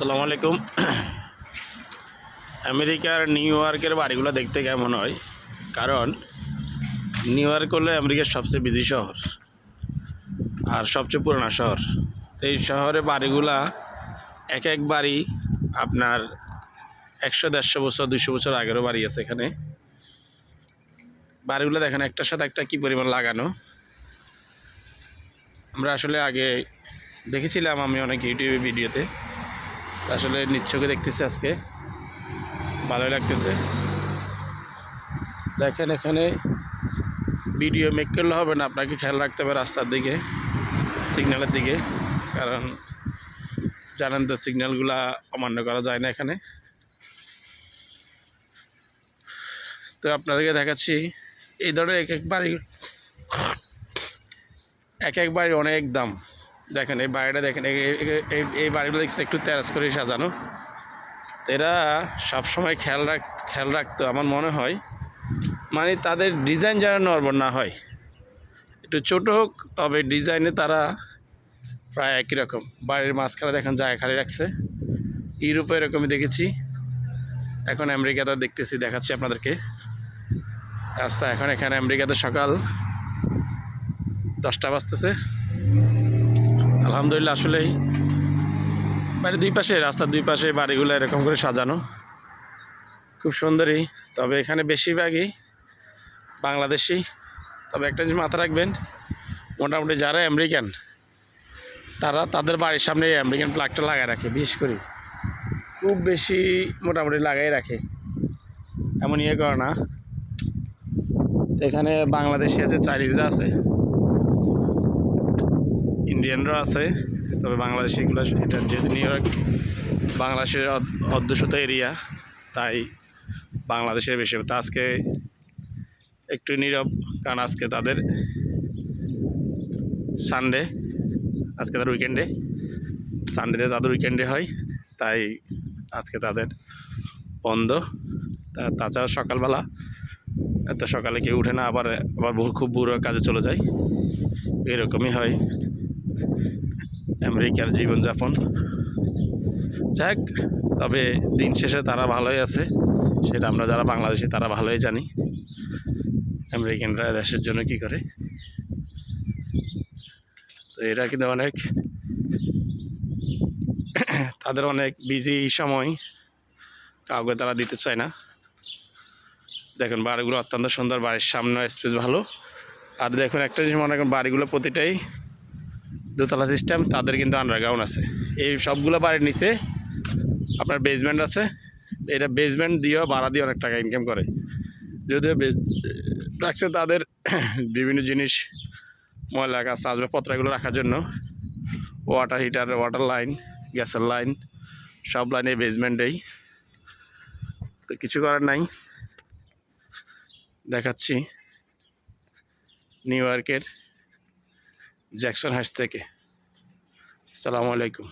আসসালামু আলাইকুম। আমেরিকার নিউ ইয়র্কের বাড়িগুলো দেখতে কেমন হয়? কারণ নিউ ইয়র্ক হলো আমেরিকার সবচেয়ে বিজি শহর আর সবচেয়ে পুরোনো শহর। তো এই শহরে বাড়িগুলা এক এক বাড়ি আপনার 100-150 বছর 200 বছর আগেরও বাড়ি আছে এখানে। বাড়িগুলো দেখেন একটার সাথে একটা কী পরিমাণ লাগানো। আমরা আসলে আগে দেখেছিলাম আমি অনেক ইউটিউবে ভিডিওতে, আসলে নিচ্ছকে দেখতেছি আজকে, ভালোই লাগতেছে। দেখেন এখানে ভিডিও মেক করলে হবে না, আপনাকে খেয়াল রাখতে হবে রাস্তার দিকে, সিগন্যালের দিকে, কারণ জানেন তো সিগন্যালগুলা অমান্য করা যায় না এখানে। তো আপনাদেরকে দেখাচ্ছি এই ধরনের এক এক বাড়ির অনেক দাম। দেখেন এই বাড়িটা দেখেন, এই বাড়িগুলো দেখছেন একটু তেরাস করে সাজানো। এরা সবসময় খেয়াল রাখতো আমার মনে হয়, মানে তাদের ডিজাইন যেন নড়বড় না হয়, একটু ছোট হোক তবে ডিজাইনে তারা প্রায় একই রকম। বাড়ির মাঝখানে দেখেন জায়গা খালি রাখছে। ইউরোপে এরকমই দেখেছি, এখন আমেরিকাতে দেখতেছি, দেখাচ্ছি আপনাদেরকে রাস্তা। এখন এখানে আমেরিকাতে সকাল 10টা বাজতেছে। আলহামদুলিল্লাহ, আসলেই বাড়ির দুই পাশে, রাস্তার দুই পাশে বাড়িগুলো এরকম করে সাজানো, খুব সুন্দরই। তবে এখানে বেশিরভাগই বাংলাদেশি। তবে একটা জিনিস মাথা রাখবেন, মোটামুটি যারা আমেরিকান তারা তাদের বাড়ির সামনে আমেরিকান ফ্ল্যাগটা লাগায় রাখে, বিশেষ করে খুব বেশি মোটামুটি লাগাই রাখে, এমন ইয়ে করে না। এখানে বাংলাদেশি আছে, চাইনিজরা আছে, ইন্ডিয়ানরা আছে, তবে বাংলাদেশিগুলো এটা যেহেতু নিউ ইয়র্ক বাংলাদেশের অধ্যুষিত এরিয়া, তাই বাংলাদেশের বেশি। তা আজকে একটু নীরব, কারণ আজকে তাদের সানডে, আজকে তাদের উইকেন্ডে, সানডেতে তাদের উইকেন্ডে হয়, তাই আজকে তাদের বন্ধ। তাছাড়া সকালবেলা এত সকালে কেউ উঠে না, আবার খুব বুড়ো কাজে চলে যায়, এরকমই হয় আমেরিকার জীবনযাপন। যাক, তবে দিন শেষে তারা ভালোই আছে, সেটা আমরা যারা বাংলাদেশি তারা ভালোই জানি আমেরিকানরা দেশের জন্য কি করে। তো এরা কিন্তু অনেক, তাদের অনেক বিজি সময়, কাউকে তারা দিতে চায় না। দেখুন বাড়িগুলো অত্যন্ত সুন্দর, বাড়ির সামনে স্পেস ভালো। আর দেখুন একটা জিনিস মনে করেন, বাড়িগুলো প্রতিটাই দোতলা সিস্টেম, তাদের কিন্তু আন্ডারগ্রাউন্ড আছে। এই সবগুলো বাড়ির নিচে আপনার বেসমেন্ট আছে, এটা বেসমেন্ট দিয়েও ভাড়া দিয়ে অনেক টাকা ইনকাম করে। যদিও রাখছে তাদের বিভিন্ন জিনিস, ময়লা কাজ আসবাবপত্র এগুলো রাখার জন্য, ওয়াটার হিটার, ওয়াটার লাইন, গ্যাসের লাইন, সব লাইন এই বেসমেন্টেই। তো কিছু করার নাই। দেখাচ্ছি নিউ ইয়র্কের জ্যাকসন হাইটস থেকে। আসসালামু আলাইকুম।